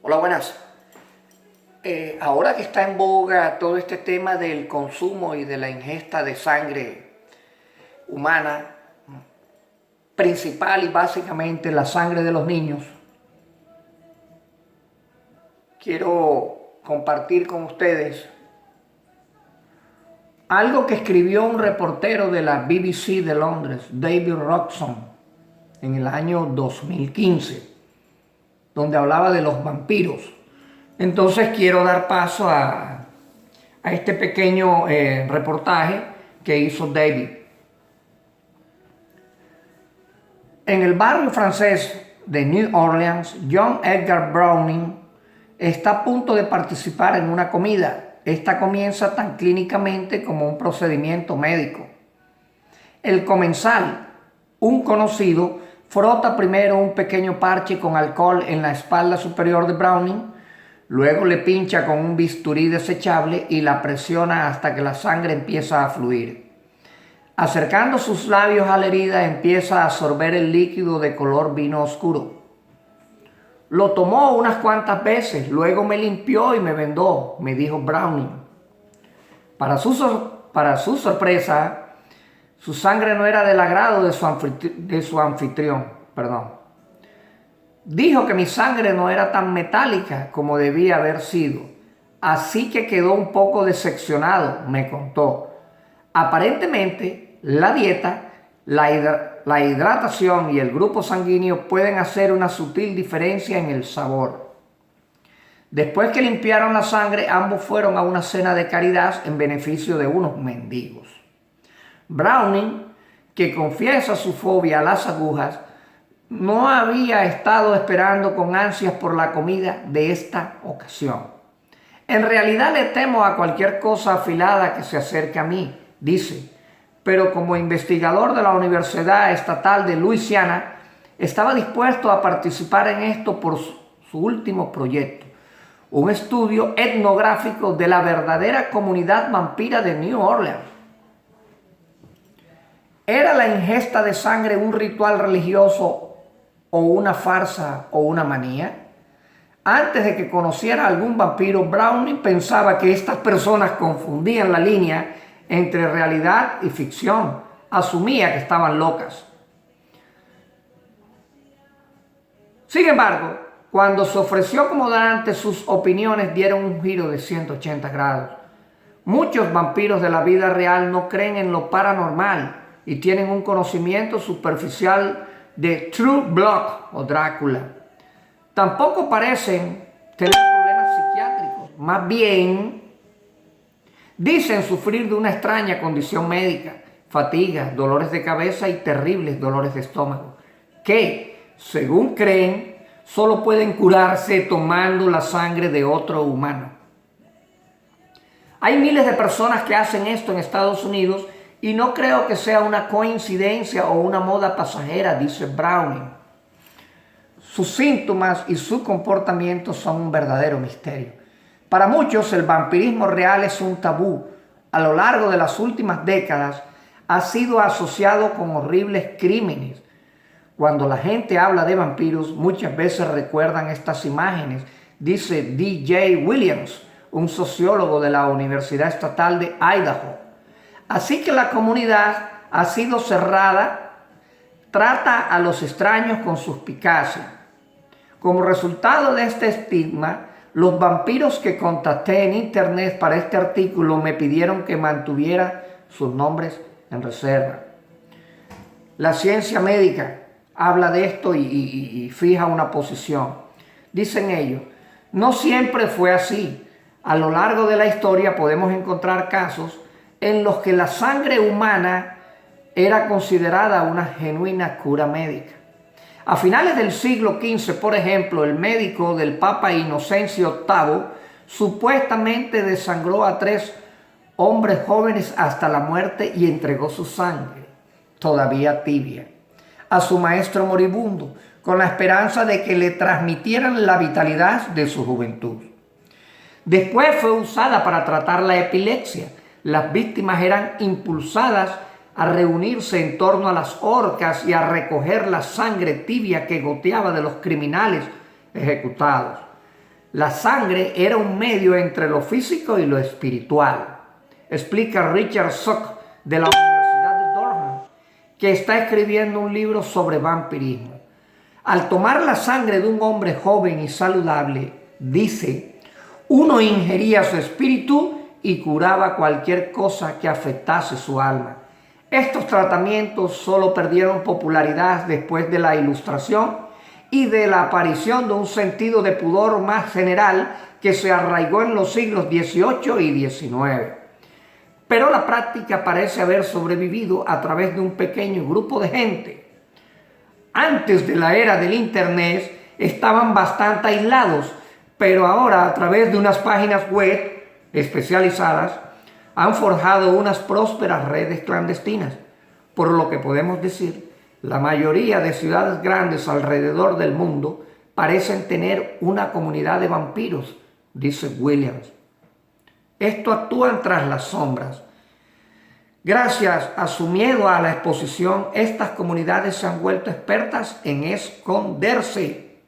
Hola, buenas. Ahora que está en boga todo este tema del consumo y de la ingesta de sangre humana, principal y básicamente la sangre de los niños, quiero compartir con ustedes algo que escribió un reportero de la BBC de Londres, David Robson, en el año 2015, donde hablaba de los vampiros. Entonces quiero dar paso a este pequeño reportaje que hizo David. En el barrio francés de New Orleans, John Edgar Browning está a punto de participar en una comida. Esta comienza tan clínicamente como un procedimiento médico. El comensal, un conocido, frota primero un pequeño parche con alcohol en la espalda superior de Browning, luego le pincha con un bisturí desechable y la presiona hasta que la sangre empieza a fluir. Acercando sus labios a la herida, empieza a absorber el líquido de color vino oscuro. Lo tomó unas cuantas veces, luego me limpió y me vendó, me dijo Browning. Para su sorpresa, su sangre no era del agrado de su anfitrión. Dijo que mi sangre no era tan metálica como debía haber sido, así que quedó un poco decepcionado, me contó. Aparentemente, la dieta, la hidratación y el grupo sanguíneo pueden hacer una sutil diferencia en el sabor. Después que limpiaron la sangre, ambos fueron a una cena de caridad en beneficio de unos mendigos. Browning, que confiesa su fobia a las agujas, no había estado esperando con ansias por la comida de esta ocasión. En realidad le temo a cualquier cosa afilada que se acerque a mí, dice, pero como investigador de la Universidad Estatal de Luisiana, estaba dispuesto a participar en esto por su último proyecto, un estudio etnográfico de la verdadera comunidad vampira de New Orleans. ¿Era la ingesta de sangre un ritual religioso o una farsa o una manía? Antes de que conociera a algún vampiro, Browning pensaba que estas personas confundían la línea entre realidad y ficción. Asumía que estaban locas. Sin embargo, cuando se ofreció como donante, sus opiniones dieron un giro de 180 grados. Muchos vampiros de la vida real no creen en lo paranormal y tienen un conocimiento superficial de True Blood o Drácula. Tampoco parecen tener problemas psiquiátricos, más bien dicen sufrir de una extraña condición médica, fatiga, dolores de cabeza y terribles dolores de estómago, que, según creen, solo pueden curarse tomando la sangre de otro humano. Hay miles de personas que hacen esto en Estados Unidos y no creo que sea una coincidencia o una moda pasajera, dice Browning. Sus síntomas y su comportamiento son un verdadero misterio. Para muchos, el vampirismo real es un tabú. A lo largo de las últimas décadas, ha sido asociado con horribles crímenes. Cuando la gente habla de vampiros, muchas veces recuerdan estas imágenes, dice D.J. Williams, un sociólogo de la Universidad Estatal de Idaho. Así que la comunidad ha sido cerrada, trata a los extraños con suspicacia. Como resultado de este estigma, los vampiros que contacté en internet para este artículo me pidieron que mantuviera sus nombres en reserva. La ciencia médica habla de esto y fija una posición. Dicen ellos, no siempre fue así. A lo largo de la historia podemos encontrar casos en los que la sangre humana era considerada una genuina cura médica. A finales del siglo XV, por ejemplo, el médico del Papa Inocencio VIII supuestamente desangró a 3 hombres jóvenes hasta la muerte y entregó su sangre, todavía tibia, a su maestro moribundo, con la esperanza de que le transmitieran la vitalidad de su juventud. Después fue usada para tratar la epilepsia. Las víctimas eran impulsadas a reunirse en torno a las horcas y a recoger la sangre tibia que goteaba de los criminales ejecutados. La sangre era un medio entre lo físico y lo espiritual. Explica Richard Sock de la Universidad de Durham, que está escribiendo un libro sobre vampirismo. Al tomar la sangre de un hombre joven y saludable, dice, uno ingería su espíritu y curaba cualquier cosa que afectase su alma. Estos tratamientos solo perdieron popularidad después de la Ilustración y de la aparición de un sentido de pudor más general que se arraigó en los siglos XVIII y XIX. Pero la práctica parece haber sobrevivido a través de un pequeño grupo de gente. Antes de la era del Internet estaban bastante aislados, pero ahora a través de unas páginas web especializadas han forjado unas prósperas redes clandestinas, por lo que podemos decir, la mayoría de ciudades grandes alrededor del mundo parecen tener una comunidad de vampiros, dice Williams. Esto actúan tras las sombras. Gracias a su miedo a la exposición, estas comunidades se han vuelto expertas en esconderse.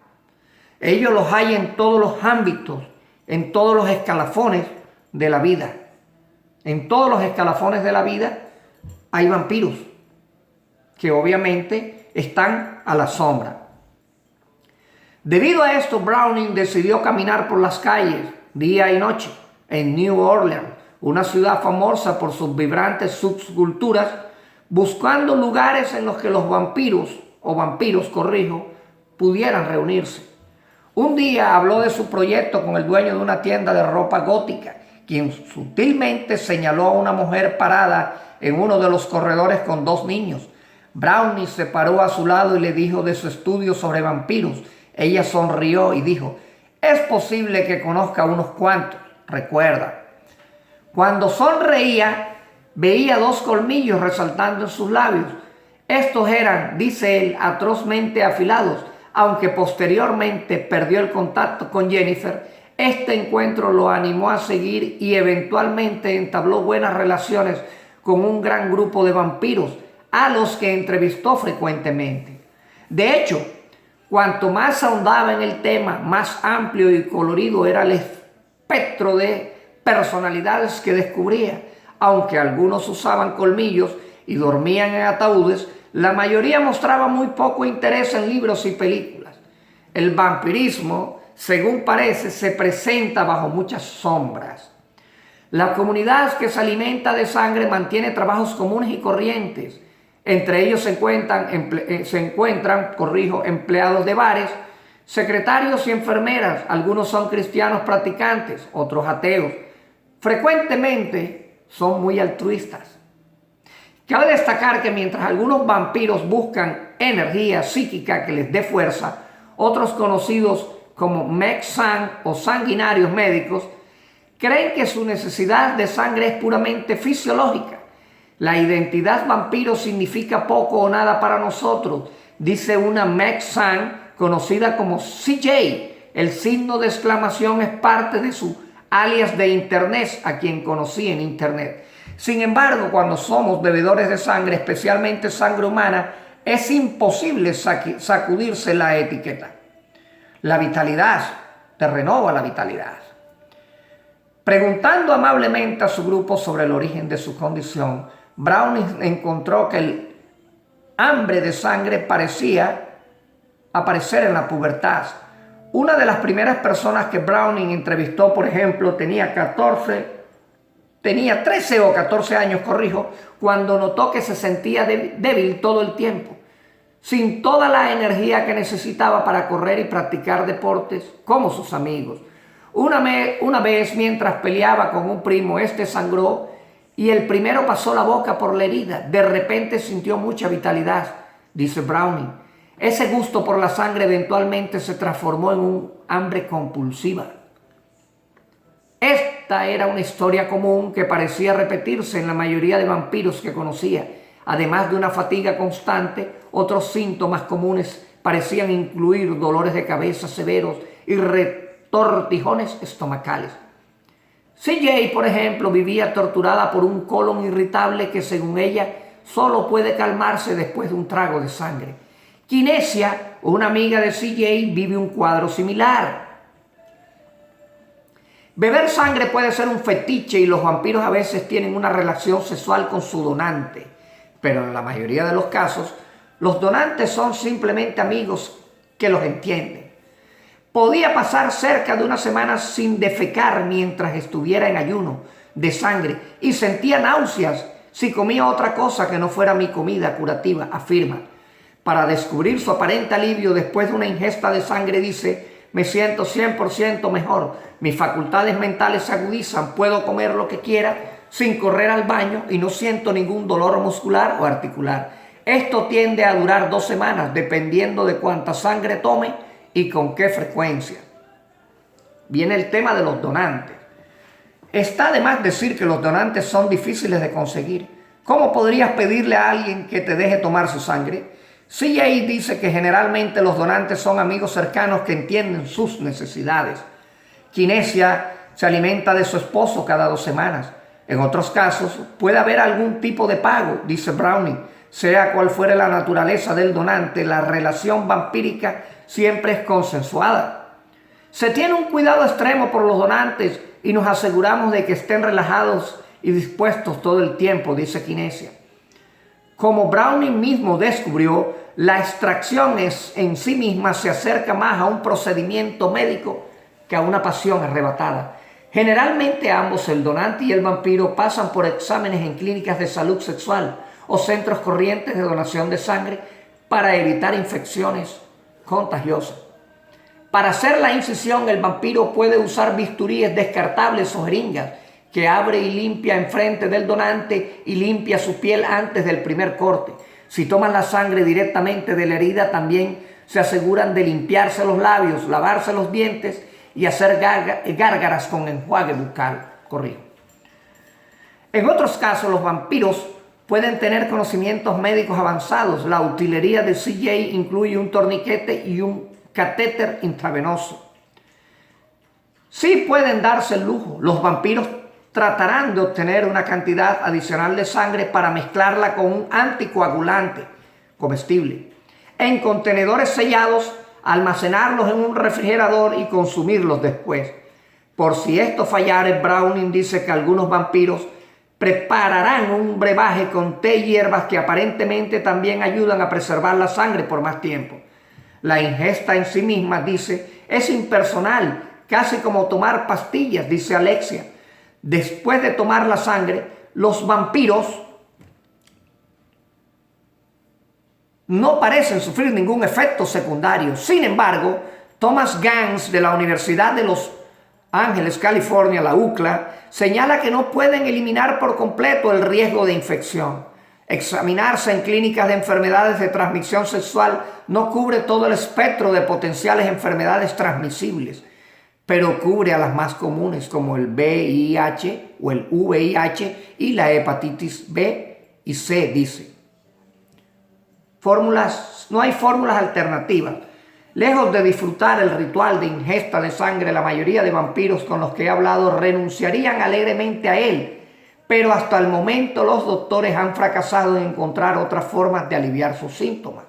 Ellos los hay en todos los ámbitos, en todos los escalafones de la vida. En todos los escalafones de la vida hay vampiros que obviamente están a la sombra. Debido a esto, Browning decidió caminar por las calles día y noche en New Orleans, una ciudad famosa por sus vibrantes subculturas, buscando lugares en los que los vampiros pudieran reunirse. Un día habló de su proyecto con el dueño de una tienda de ropa gótica, quien sutilmente señaló a una mujer parada en uno de los corredores con 2 niños. Browning se paró a su lado y le dijo de su estudio sobre vampiros. Ella sonrió y dijo, es posible que conozca unos cuantos, recuerda. Cuando sonreía, veía 2 colmillos resaltando en sus labios. Estos eran, dice él, atrozmente afilados. Aunque posteriormente perdió el contacto con Jennifer, este encuentro lo animó a seguir y eventualmente entabló buenas relaciones con un gran grupo de vampiros a los que entrevistó frecuentemente. De hecho, cuanto más ahondaba en el tema, más amplio y colorido era el espectro de personalidades que descubría. Aunque algunos usaban colmillos y dormían en ataúdes, la mayoría mostraba muy poco interés en libros y películas. El vampirismo, según parece, se presenta bajo muchas sombras. La comunidad que se alimenta de sangre mantiene trabajos comunes y corrientes. Entre ellos se encuentran empleados de bares, secretarios y enfermeras. Algunos son cristianos practicantes, otros ateos. Frecuentemente son muy altruistas. Cabe destacar que mientras algunos vampiros buscan energía psíquica que les dé fuerza, otros conocidos como mec-sang o sanguinarios médicos creen que su necesidad de sangre es puramente fisiológica. La identidad vampiro significa poco o nada para nosotros, dice una mec-sang conocida como CJ. El signo de exclamación es parte de su alias de internet, a quien conocí en internet. Sin embargo, cuando somos bebedores de sangre, especialmente sangre humana, es imposible sacudirse la etiqueta. La vitalidad te renova la vitalidad. Preguntando amablemente a su grupo sobre el origen de su condición, Browning encontró que el hambre de sangre parecía aparecer en la pubertad. Una de las primeras personas que Browning entrevistó, por ejemplo, tenía 13 o 14 años, cuando notó que se sentía débil todo el tiempo, sin toda la energía que necesitaba para correr y practicar deportes como sus amigos. Una vez, mientras peleaba con un primo, este sangró y el primero pasó la boca por la herida. De repente sintió mucha vitalidad, dice Browning. Ese gusto por la sangre eventualmente se transformó en un hambre compulsiva. Esta era una historia común que parecía repetirse en la mayoría de vampiros que conocía. Además de una fatiga constante, otros síntomas comunes parecían incluir dolores de cabeza severos y retortijones estomacales. CJ, por ejemplo, vivía torturada por un colon irritable que, según ella, solo puede calmarse después de un trago de sangre. Kinesia, una amiga de CJ, vive un cuadro similar. Beber sangre puede ser un fetiche y los vampiros a veces tienen una relación sexual con su donante, pero en la mayoría de los casos, los donantes son simplemente amigos que los entienden. Podía pasar cerca de una semana sin defecar mientras estuviera en ayuno de sangre y sentía náuseas si comía otra cosa que no fuera mi comida curativa, afirma. Para descubrir su aparente alivio después de una ingesta de sangre dice: me siento 100% mejor, mis facultades mentales se agudizan, puedo comer lo que quiera sin correr al baño y no siento ningún dolor muscular o articular. Esto tiende a durar 2 semanas dependiendo de cuánta sangre tome y con qué frecuencia. Viene el tema de los donantes. Está de más decir que los donantes son difíciles de conseguir. ¿Cómo podrías pedirle a alguien que te deje tomar su sangre? CJ dice que generalmente los donantes son amigos cercanos que entienden sus necesidades. Kinesia se alimenta de su esposo cada 2 semanas. En otros casos puede haber algún tipo de pago, dice Browning. Sea cual fuere la naturaleza del donante, la relación vampírica siempre es consensuada. Se tiene un cuidado extremo por los donantes y nos aseguramos de que estén relajados y dispuestos todo el tiempo, dice Kinesia. Como Browning mismo descubrió, la extracción en sí misma se acerca más a un procedimiento médico que a una pasión arrebatada. Generalmente ambos, el donante y el vampiro, pasan por exámenes en clínicas de salud sexual o centros corrientes de donación de sangre para evitar infecciones contagiosas. Para hacer la incisión, el vampiro puede usar bisturíes descartables o jeringas que abre y limpia enfrente del donante y limpia su piel antes del primer corte. Si toman la sangre directamente de la herida, también se aseguran de limpiarse los labios, lavarse los dientes y hacer gárgaras con enjuague bucal. En otros casos, los vampiros pueden tener conocimientos médicos avanzados. La utilería de CJ incluye un torniquete y un catéter intravenoso. Sí pueden darse el lujo. Los vampiros tratarán de obtener una cantidad adicional de sangre para mezclarla con un anticoagulante comestible en contenedores sellados, almacenarlos en un refrigerador y consumirlos después. Por si esto fallara, Browning dice que algunos vampiros prepararán un brebaje con té y hierbas que aparentemente también ayudan a preservar la sangre por más tiempo. La ingesta en sí misma, dice, es impersonal, casi como tomar pastillas, dice Alexia. Después de tomar la sangre, los vampiros no parecen sufrir ningún efecto secundario. Sin embargo, Thomas Gans de la Universidad de Los Ángeles, California, la UCLA, señala que no pueden eliminar por completo el riesgo de infección. Examinarse en clínicas de enfermedades de transmisión sexual no cubre todo el espectro de potenciales enfermedades transmisibles, pero cubre a las más comunes como el VIH o el VIH y la hepatitis B y C, dice. No hay fórmulas alternativas. Lejos de disfrutar el ritual de ingesta de sangre, la mayoría de vampiros con los que he hablado renunciarían alegremente a él, pero hasta el momento los doctores han fracasado en encontrar otras formas de aliviar sus síntomas.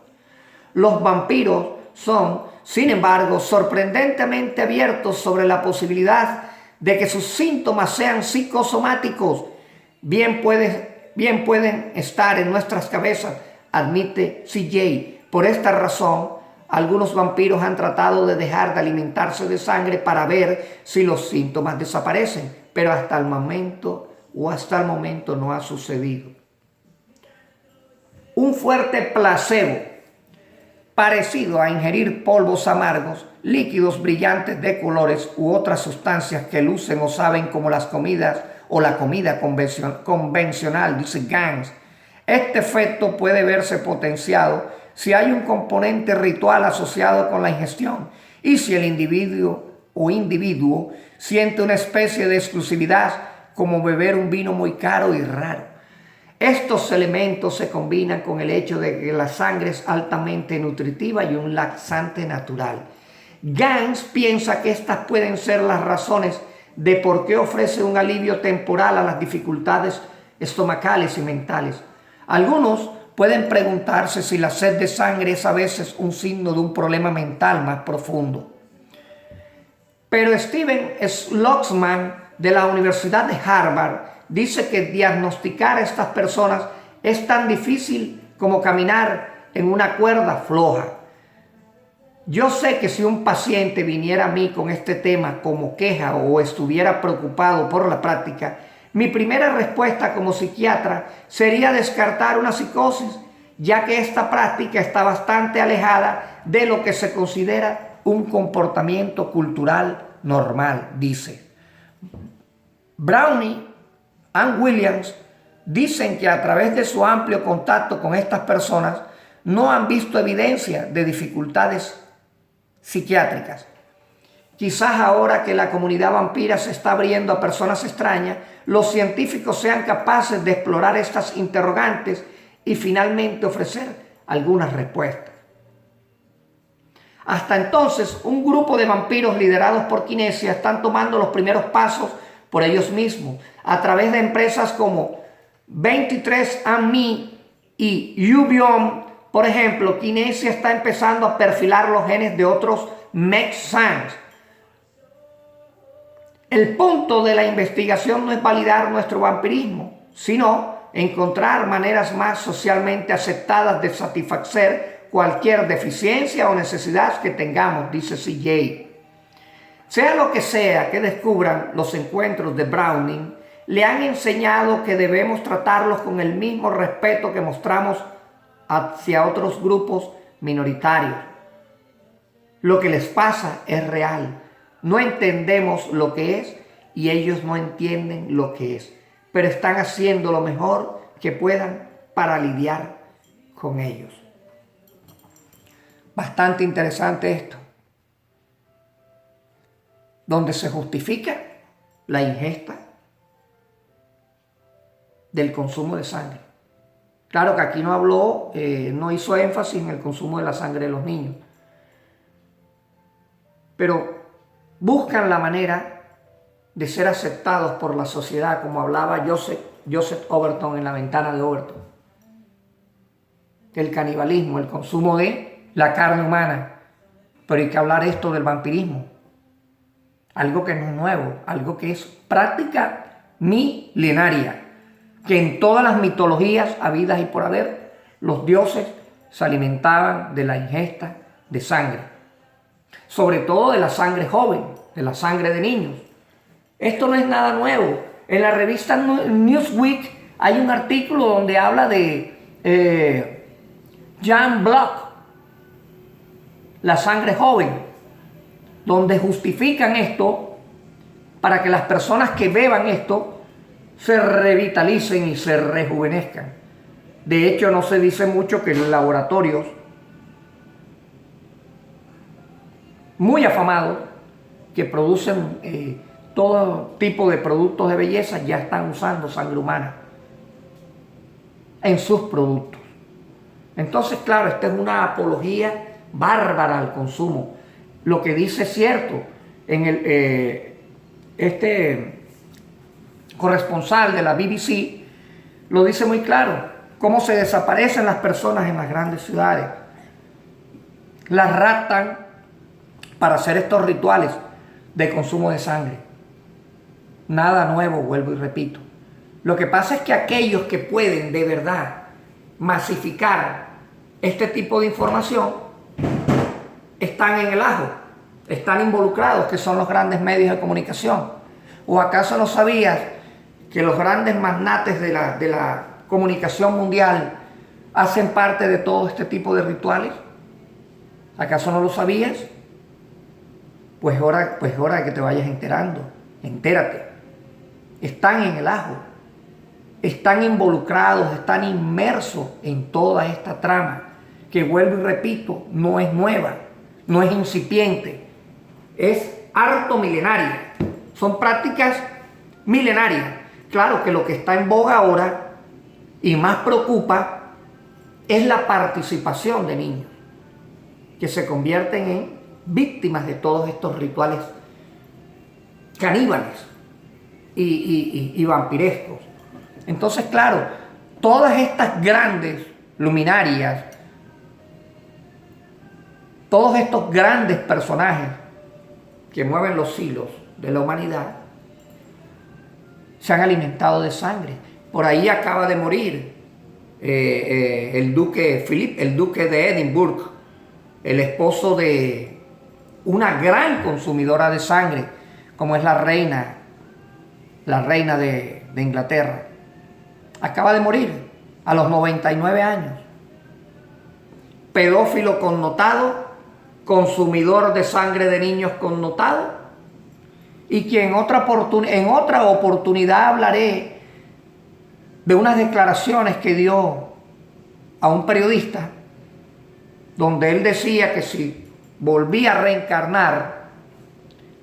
Los vampiros son, sin embargo, sorprendentemente abiertos sobre la posibilidad de que sus síntomas sean psicosomáticos. Bien pueden estar en nuestras cabezas, admite CJ. Por esta razón, algunos vampiros han tratado de dejar de alimentarse de sangre para ver si los síntomas desaparecen, pero hasta el momento no ha sucedido. Un fuerte placebo, parecido a ingerir polvos amargos, líquidos brillantes de colores u otras sustancias que lucen o saben como las comidas o la comida convencional, dice Gans. Este efecto puede verse potenciado si hay un componente ritual asociado con la ingestión y si el individuo siente una especie de exclusividad, como beber un vino muy caro y raro. Estos elementos se combinan con el hecho de que la sangre es altamente nutritiva y un laxante natural. Gans piensa que estas pueden ser las razones de por qué ofrece un alivio temporal a las dificultades estomacales y mentales. Algunos pueden preguntarse si la sed de sangre es a veces un signo de un problema mental más profundo. Pero Steven Schlossman de la Universidad de Harvard dice que diagnosticar a estas personas es tan difícil como caminar en una cuerda floja. Yo sé que si un paciente viniera a mí con este tema como queja o estuviera preocupado por la práctica, mi primera respuesta como psiquiatra sería descartar una psicosis, ya que esta práctica está bastante alejada de lo que se considera un comportamiento cultural normal, dice. Browning y Williams dicen que a través de su amplio contacto con estas personas no han visto evidencia de dificultades psiquiátricas. Quizás ahora que la comunidad vampira se está abriendo a personas extrañas, los científicos sean capaces de explorar estas interrogantes y finalmente ofrecer algunas respuestas. Hasta entonces, un grupo de vampiros liderados por Kinesia están tomando los primeros pasos por ellos mismos a través de empresas como 23andMe y Ubiome. Por ejemplo, Kinesia está empezando a perfilar los genes de otros Mexans. El punto de la investigación no es validar nuestro vampirismo, sino encontrar maneras más socialmente aceptadas de satisfacer cualquier deficiencia o necesidad que tengamos, dice CJ. Sea lo que sea que descubran los encuentros de Browning, le han enseñado que debemos tratarlos con el mismo respeto que mostramos hacia otros grupos minoritarios. Lo que les pasa es real. No entendemos lo que es y ellos no entienden lo que es, pero están haciendo lo mejor que puedan para lidiar con ellos. Bastante interesante esto, donde se justifica la ingesta del consumo de sangre. Claro que aquí no habló, no hizo énfasis en el consumo de la sangre de los niños, pero buscan la manera de ser aceptados por la sociedad, como hablaba Joseph Overton en La ventana de Overton. El canibalismo, el consumo de la carne humana. Pero hay que hablar esto del vampirismo. Algo que no es nuevo, algo que es práctica milenaria. Que en todas las mitologías habidas y por haber, los dioses se alimentaban de la ingesta de sangre. Sobre todo de la sangre joven, de la sangre de niños. Esto no es nada nuevo. En la revista Newsweek hay un artículo donde habla de Jan Block, la sangre joven, donde justifican esto para que las personas que beban esto se revitalicen y se rejuvenezcan. De hecho, no se dice mucho que en laboratorios muy afamados que producen todo tipo de productos de belleza ya están usando sangre humana en sus productos. Entonces, claro, esta es una apología bárbara al consumo. Lo que dice es cierto. Este corresponsal de la BBC lo dice muy claro. Cómo se desaparecen las personas en las grandes ciudades. Las raptan para hacer estos rituales de consumo de sangre. Nada nuevo, vuelvo y repito. Lo que pasa es que aquellos que pueden de verdad masificar este tipo de información están en el ajo, están involucrados, que son los grandes medios de comunicación. ¿O acaso no sabías que los grandes magnates de la comunicación mundial hacen parte de todo este tipo de rituales? ¿Acaso no lo sabías? Pues hora de que te vayas enterando. Entérate. Están en el ajo. Están involucrados, están inmersos en toda esta trama, que vuelvo y repito, no es nueva, no es incipiente, es harto milenaria. Son prácticas milenarias. Claro que lo que está en boga ahora y más preocupa es la participación de niños que se convierten en víctimas de todos estos rituales caníbales y vampirescos. Entonces, claro, todas estas grandes luminarias, todos estos grandes personajes que mueven los hilos de la humanidad, se han alimentado de sangre. Por ahí acaba de morir el duque Philip, el duque de Edimburgo, el esposo de una gran consumidora de sangre, como es la reina de Inglaterra. Acaba de morir a los 99 años. Pedófilo connotado, consumidor de sangre de niños connotado, y que en otra oportunidad hablaré de unas declaraciones que dio a un periodista, donde él decía que si volvía a reencarnar,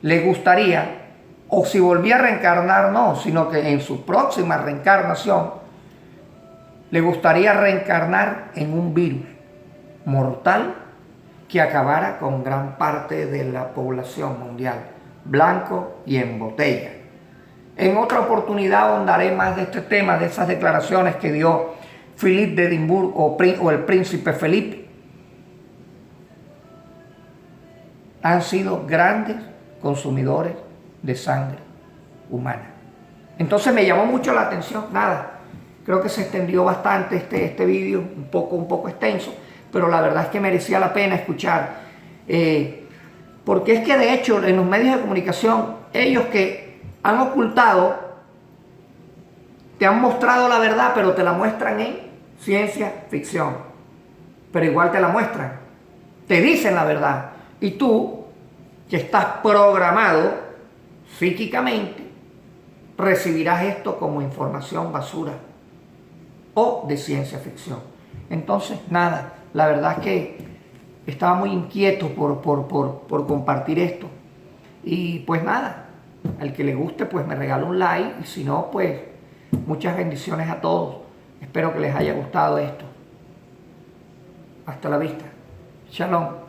le gustaría, o si volvía a reencarnar no, sino que en su próxima reencarnación, le gustaría reencarnar en un virus mortal que acabara con gran parte de la población mundial, blanco y en botella. En otra oportunidad ahondaré más de este tema, de esas declaraciones que dio Philip de Edimburgo o el príncipe Felipe. Han sido grandes consumidores de sangre humana. Entonces me llamó mucho la atención, creo que se extendió bastante este vídeo, un poco extenso, pero la verdad es que merecía la pena escuchar, porque es que de hecho en los medios de comunicación, ellos que han ocultado, te han mostrado la verdad, pero te la muestran en ciencia ficción, pero igual te la muestran, te dicen la verdad, y tú, que estás programado psíquicamente, recibirás esto como información basura o de ciencia ficción. Entonces, la verdad es que estaba muy inquieto por compartir esto. Y pues al que le guste, pues me regala un like, y si no, pues muchas bendiciones a todos. Espero que les haya gustado esto. Hasta la vista. Shalom.